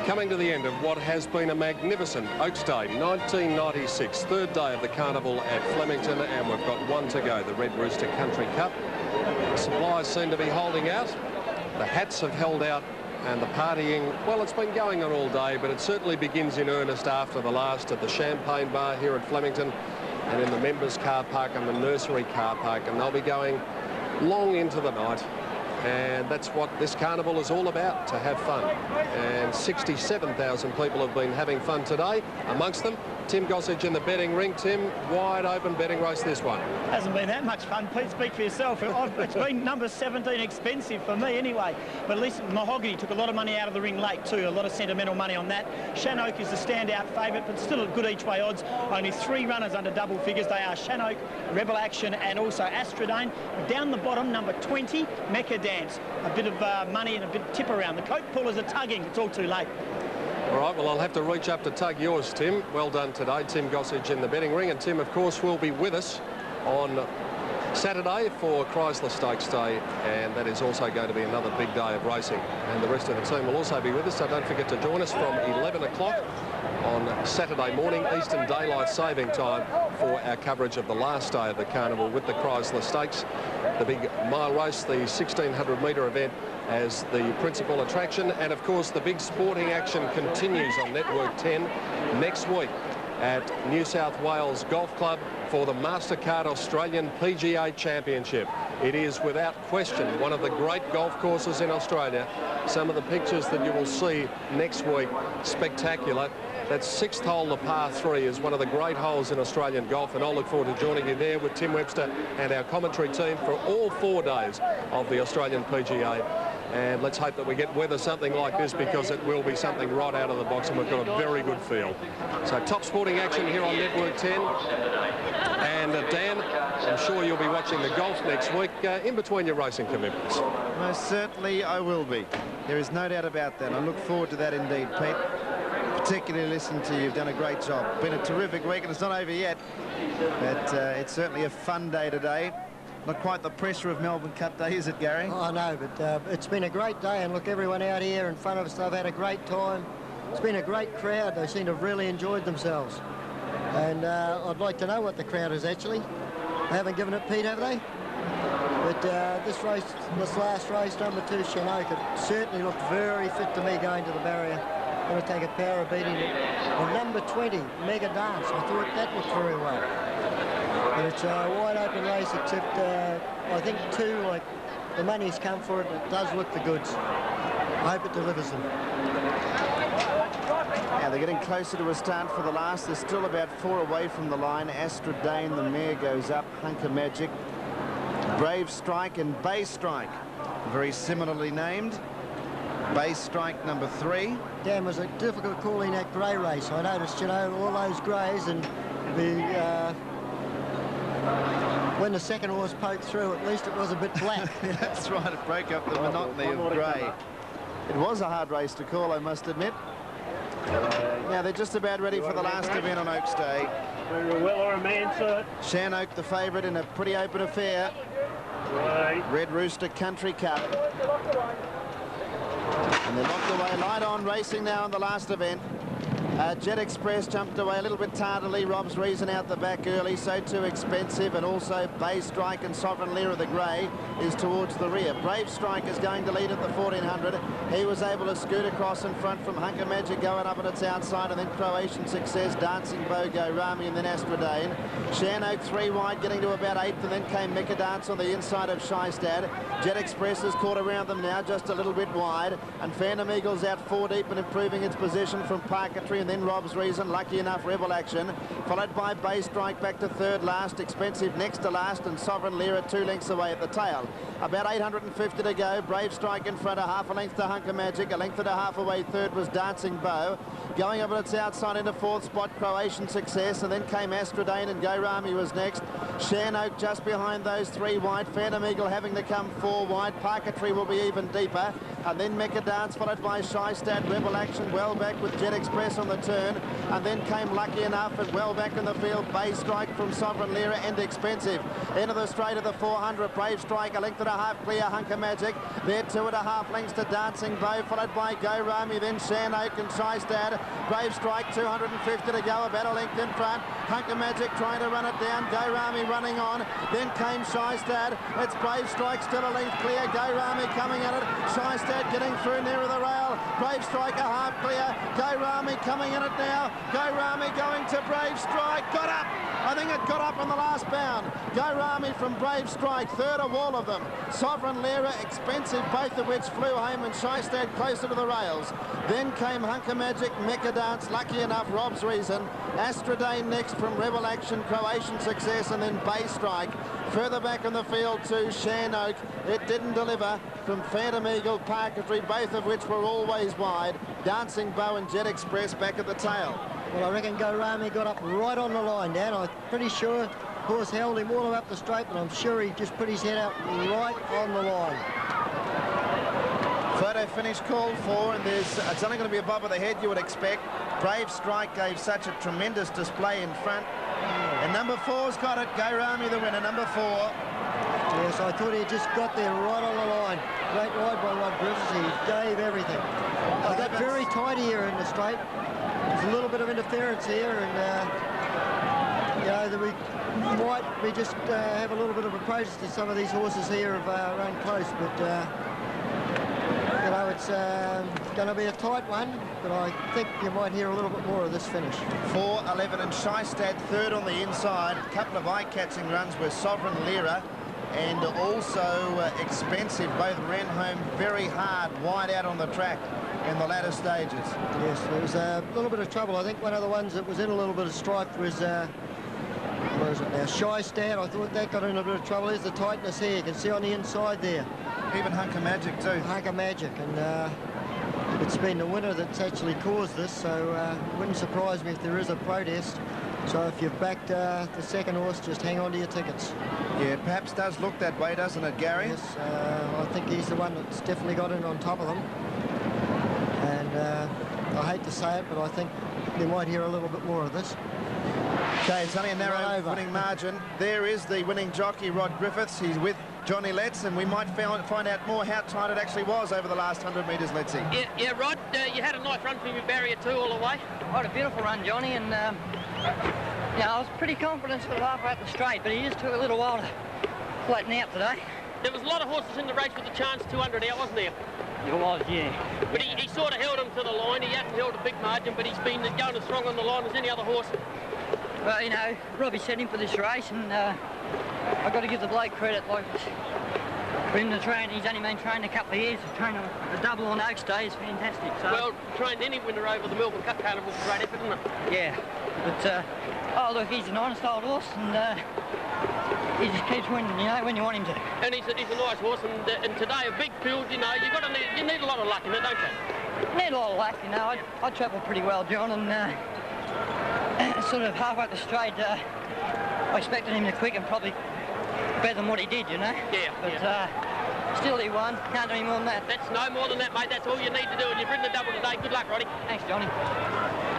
Coming to the end of what has been a magnificent Oaks Day 1996, third day of the carnival at Flemington, and we've got one to go, the Red Rooster Country Cup. The suppliers seem to be holding out, the hats have held out, and the partying, well, it's been going on all day, but it certainly begins in earnest after the last at the Champagne Bar here at Flemington and in the members car park and the nursery car park, and they'll be going long into the night. And that's what this carnival is all about, to have fun. And 67,000 people have been having fun today. Amongst them, Tim Gossage in the betting ring. Tim, wide open betting race this one. Hasn't been that much fun. Please speak for yourself. It's been number 17 expensive for me anyway. But at least Mahogany took a lot of money out of the ring late too. A lot of sentimental money on that. Shannoke is the standout favourite, but still a good each way odds. Only 3 runners under double figures. They are Shannoke, Rebel Action and also Astrodane. Down the bottom, number 20, Mecca Dance. A bit of money and a bit of tip around. The coat pullers are tugging. It's all too late. All right, well, I'll have to reach up to tug yours, Tim. Well done today. Tim Gossage in the betting ring. And Tim, of course, will be with us on Saturday for Chrysler Stakes Day, and that is also going to be another big day of racing. And the rest of the team will also be with us, so don't forget to join us from 11 o'clock on Saturday morning, Eastern Daylight Saving Time, for our coverage of the last day of the carnival with the Chrysler Stakes, the big mile race, the 1,600-metre event as the principal attraction. And of course the big sporting action continues on Network 10 next week at New South Wales Golf Club for the MasterCard Australian PGA Championship. It is without question one of the great golf courses in Australia. Some of the pictures that you will see next week, spectacular. That 6th hole, the par 3, is one of the great holes in Australian golf, and I'll look forward to joining you there with Tim Webster and our commentary team for all 4 days of the Australian PGA. And let's hope that we get weather something like this, because it will be something right out of the box, and we've got a very good field. So top sporting action here on Network 10. And Dan, I'm sure you'll be watching the golf next week in between your racing commitments. Most certainly I will be. There is no doubt about that. I look forward to that indeed, Pete. Particularly listening to you. You've done a great job. Been a terrific week, and it's not over yet. But it's certainly a fun day today. Not quite the pressure of Melbourne Cup Day, is it, Gary? Oh, no, but it's been a great day, and look, everyone out here in front of us, they've had a great time. It's been a great crowd. They seem to have really enjoyed themselves. And I'd like to know what the crowd is actually. They haven't given it, Pete, have they? But this last race, number 2, Shannoke, it certainly looked very fit to me going to the barrier. Going to take a power of beating it. And number 20, Mega Dance, I thought that looked very well. But it's a wide open race, except I think 2, like, the money's come for it, and it does look the goods. I hope it delivers them. Now they're getting closer to a start for the last. They're still about 4 away from the line. Astrodane, the mare, goes up. Hunker Magic, Brave Strike and Bay Strike, very similarly named. Bay Strike number 3. Dan, was it difficult calling that grey race? I noticed, you know, all those greys, and the when the second horse poked through, at least it was a bit black. That's right, it broke up the monotony of grey. It was a hard race to call, I must admit. Now they're just about ready for the last event on Oaks Day. Well or a man, sir. Shannoke, the favourite in a pretty open affair. Right. Red Rooster Country Cup. And they're locked away. Light on racing now in the last event. Jet Express jumped away a little bit tardily. Rob's Reason out the back early, so too expensive, and also Bay Strike and Sovereign Lear of the Grey is towards the rear. Brave Strike is going to lead at the 1400. He was able to scoot across in front from Hunker Magic going up on its outside, and then Croatian Success, Dancing Bow, Go Rami, and then Astrodane. Shannoke 3 wide, getting to about 8th, and then came Mecca Dance on the inside of Shystad. Jet Express has caught around them now, just a little bit wide, and Phantom Eagle's out 4 deep and improving its position from Parketry, and then Rob's Reason, lucky enough, Rebel Action, followed by Bay Strike back to 3rd last, Expensive next to last, and Sovereign Lear 2 lengths away at the tail. About 850 to go. Brave Strike in front, a half a length to Hunker Magic, a length and a half away 3rd was Dancing Bow. Going up on its outside into 4th spot, Croatian Success, and then came Astrodane, and Go Rami was next. Shannoke just behind those 3 wide. Phantom Eagle having to come 4 wide. Parketry will be even deeper. and then Mecca Dance, followed by Shystad. Rebel Action well back with Jet Express on the turn, and then came Lucky Enough and well back in the field. Bay Strike from Sovereign Lira and Expensive. Into the straight of the 400. Brave Strike, a length and a half clear. Hunker Magic. They're 2.5 lengths to Dancing Bow, followed by Go Rami, then Shan Oak and Shystad. Brave Strike, 250 to go, about a length in front. Hunker Magic trying to run it down. Go Rami running on. Then came Shystad. It's Brave Strike still a length clear. Go Rami coming at it. Shystad getting through nearer the rail. Brave Strike a half clear. Go Rami coming in it now. Go Rami going to Brave Strike. Got up. I think it got up on the last bound. Go Rami from Brave Strike, third of all of them. Sovereign Lira, Expensive, both of which flew home, and Shystad closer to the rails. Then came Hunker Magic, Mecca Dance, Lucky Enough, Rob's Reason. Astrodane next from Rebel Action, Croatian Success, and then Bay Strike. Further back in the field to Shan Oak. It didn't deliver from Phantom Eagle, Parketry, both of which were always wide. Dancing Bow and Jet Express back at the tail. Well, I reckon Go Rami got up right on the line, Dan. I'm pretty sure horse held him all the way up the straight, but I'm sure he just put his head out right on the line. Photo finish called for, and it's only going to be above the head, you would expect. Brave Strike gave such a tremendous display in front. And number 4's got it. Go Rami the winner, number 4. Yes, I thought he just got there right on the line. Great ride by Rod Griffiths. He gave everything. I got very tight here in the straight. There's a little bit of interference here, and you know, that we might just have a little bit of a protest to some of these horses here have run close, but you know, it's going to be a tight one, but I think you might hear a little bit more of this finish. 4, 11 and Shystad third on the inside. A couple of eye-catching runs were Sovereign Lira and also Expensive. Both ran home very hard, wide out on the track in the latter stages. Yes, there was a little bit of trouble. I think one of the ones that was in a little bit of strife was, where is it now? Shystad. I thought that got in a bit of trouble. There's the tightness here. You can see on the inside there. Even Hunker Magic too. Hunker Magic, and it's been the winner that's actually caused this, so it wouldn't surprise me if there is a protest. So if you've backed the second horse, just hang on to your tickets. Yeah, it perhaps does look that way, doesn't it, Gary? Yes, I think he's the one that's definitely got in on top of them. And I hate to say it, but I think you might hear a little bit more of this. Okay, it's only a narrow winning margin. There is the winning jockey, Rod Griffiths. He's with Johnny Letts, and we might find out more how tight it actually was over the last 100 metres, Letsy. Yeah, Rod, you had a nice run from your barrier 2 all the way. I had a beautiful run, Johnny, and yeah, I was pretty confident sort of halfway up the straight, but he just took a little while to flatten out today. There was a lot of horses in the race with a chance 200 out, wasn't there? It was, yeah. But he sort of held him to the line. He hasn't held a big margin, but he's been going as strong on the line as any other horse. Well, you know, Robbie sent him for this race, and I've got to give the bloke credit. Like, for him to train, he's only been trained a couple of years. To train a double on Oaks Day is fantastic. So. Well, trained any winner over the Melbourne Cup Carnival, great effort, isn't it? Yeah, but oh look, he's an honest old horse, and he just keeps winning, you know, when you want him to. And he's a nice horse, and today a big field, you know, you need a lot of luck in it, don't you? Need a lot of luck, you know. I travelled pretty well, John, and sort of halfway up the straight, I expected him to quicken probably better than what he did, you know. Yeah. But still he won. Can't do any more than that. That's no more than that, mate. That's all you need to do, and you've ridden the double today. Good luck, Roddy. Thanks, Johnny.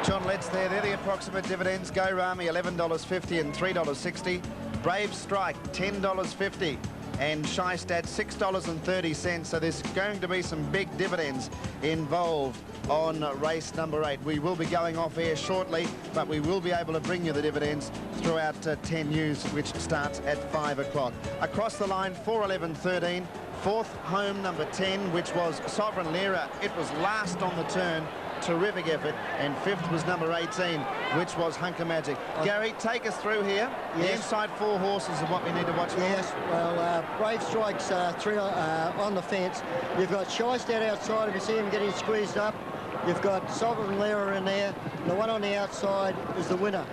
John Letts there. They're the approximate dividends. Go Rami, $11.50 and $3.60. Brave Strike, $10.50. And Shystad, $6.30. So there's going to be some big dividends involved on race number 8. We will be going off air shortly, but we will be able to bring you the dividends throughout 10 News, which starts at 5 o'clock. Across the line, 4, 11, 13. Fourth home, number 10, which was Sovereign Lira. It was last on the turn. Terrific effort. And fifth was number 18, which was Hunker Magic. Gary, take us through here. Yes. The inside 4 horses are what we need to watch for. Yes, well, Brave Strike's 3 on the fence. You've got Shystad outside. If you see him getting squeezed up, you've got Sovereign Lira in there. The one on the outside is the winner.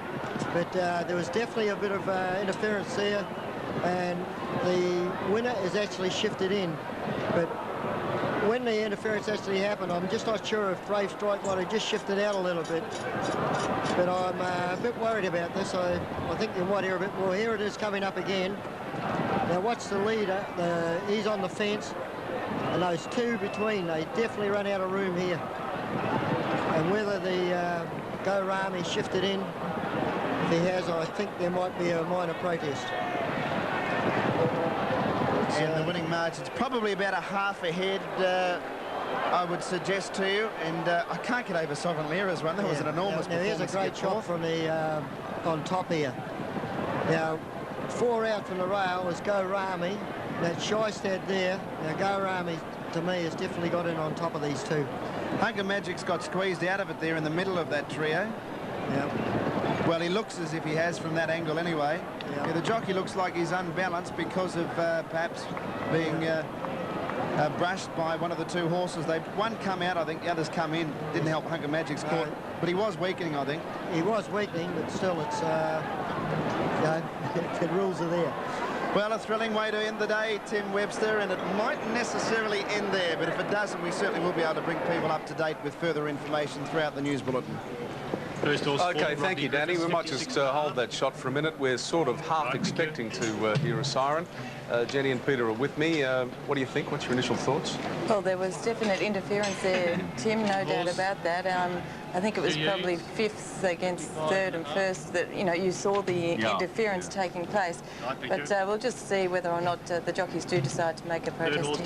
But there was definitely a bit of interference there, and the winner is actually shifted in. But when the interference actually happened, I'm just not sure if Brave Strike might have just shifted out a little bit. But I'm a bit worried about this. I think you might hear a bit more. Here it is coming up again. Now watch the leader. He's on the fence. And those two between, they definitely run out of room here. And whether the Go Rami shifted in, if he has, I think there might be a minor protest. And the winning margin's probably about a half ahead, I would suggest to you. And I can't get over Sovereign Lyra's run. That was an enormous now performance. Here's a great shot from the on top here. Now, 4 out from the rail is Go Rami. That Shystad there. Now, Go Rami, to me, has definitely got in on top of these two. Hunker Magic's got squeezed out of it there in the middle of that trio. Yeah. Well, he looks as if he has from that angle anyway. Yeah. Yeah, the jockey looks like he's unbalanced because of perhaps being brushed by one of the two horses. One come out, I think, the others come in. Didn't help Hunker Magic's court, but he was weakening, I think. He was weakening, but still, it's, you know, the rules are there. Well, a thrilling way to end the day, Tim Webster, and it mightn't necessarily end there, but if it doesn't, we certainly will be able to bring people up to date with further information throughout the news bulletin. Okay, thank you, Danny. We might just hold that shot for a minute. We're sort of half expecting to hear a siren. Jenny and Peter are with me. What do you think? What's your initial thoughts? Well, there was definite interference there, Tim, no doubt about that. I think it was probably fifth against third and first that, you know, you saw the interference taking place. But we'll just see whether or not the jockeys do decide to make a protest.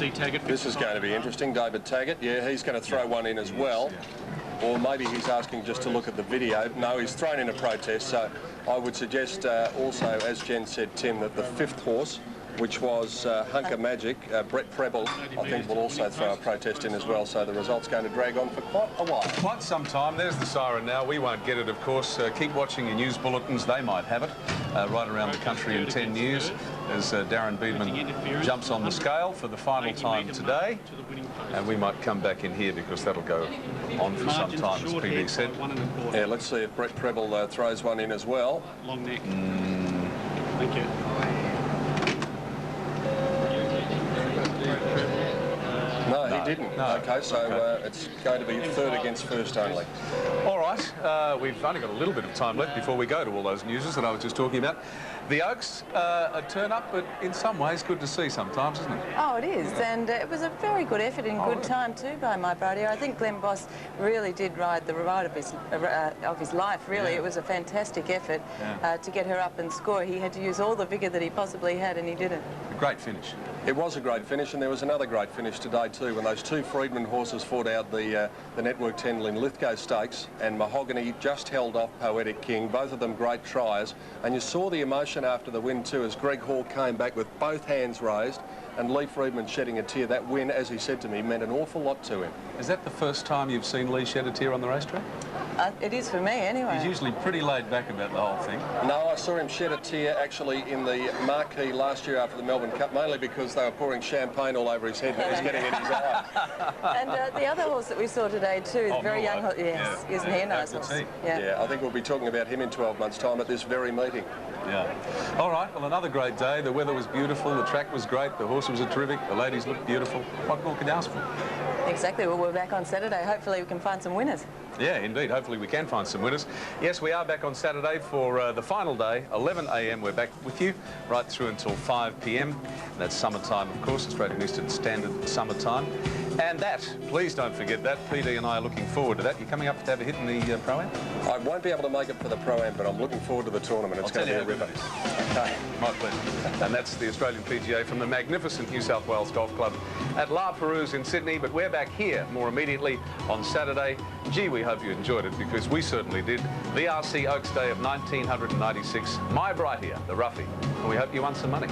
This is going to be interesting. David Taggart, yeah, he's going to throw one in as well. Or maybe he's asking just to look at the video. No, he's thrown in a protest. So I would suggest also, as Jen said, Tim, that the fifth horse, which was Hunker Magic, Brett Preble, I think will also throw a protest in as well. So the result's going to drag on for quite a while. Quite some time. There's the siren now. We won't get it, of course. Keep watching your news bulletins. They might have it right around the country in 10 news as Darren Beedman jumps on the scale for the final time today. And we might come back in here because that'll go on for some time, as PD said. Yeah, let's see if Brett Preble throws one in as well. Long neck. Thank you. No, he didn't. No. Okay, so it's going to be third against first only. All right, we've only got a little bit of time left before we go to all those newses that I was just talking about. The Oaks, a turn up, but in some ways good to see sometimes, isn't it? Oh, it is, and it was a very good effort in good time too by my brother. I think Glenn Boss really did ride the ride of his life, really. Yeah. It was a fantastic effort to get her up and score. He had to use all the vigour that he possibly had, and he did it. A great finish. It was a great finish, and there was another great finish today too, when those two Freedman horses fought out the Network 10 Linlithgow Stakes, and Mahogany just held off Poetic King. Both of them great tries, and you saw the emotion after the win too, as Greg Hall came back with both hands raised, and Lee Freedman shedding a tear. That win, as he said to me, meant an awful lot to him. Is that the first time you've seen Lee shed a tear on the racetrack? It is for me, anyway. He's usually pretty laid back about the whole thing. No, I saw him shed a tear actually in the Marquee last year after the Melbourne Cup, mainly because they were pouring champagne all over his head and it was getting in his eye. And the other horse that we saw today too, the very young horse, yes, isn't he a nice horse? Yeah, I think we'll be talking about him in 12 months' time at this very meeting. Yeah. All right, well, another great day. The weather was beautiful, the track was great, the horses were terrific, the ladies looked beautiful. What more could you ask for? Exactly. Well, we're back on Saturday. Hopefully we can find some winners. Yeah, indeed. Hopefully we can find some winners. Yes, we are back on Saturday for the final day, 11 a.m. We're back with you right through until 5 p.m. That's summertime, of course, Australian Eastern Standard summertime. And that, please don't forget that. PD and I are looking forward to that. You're coming up to have a hit in the Pro-Am? I won't be able to make it for the Pro-Am, but I'm looking forward to the tournament. It's going to be a ripper. Okay, my pleasure. And that's the Australian PGA from the magnificent New South Wales Golf Club at La Perouse in Sydney. But we're back here more immediately on Saturday. Gee, we hope you enjoyed it, because we certainly did. The RC Oaks Day of 1996. My Bright here, the roughie. And we hope you won some money.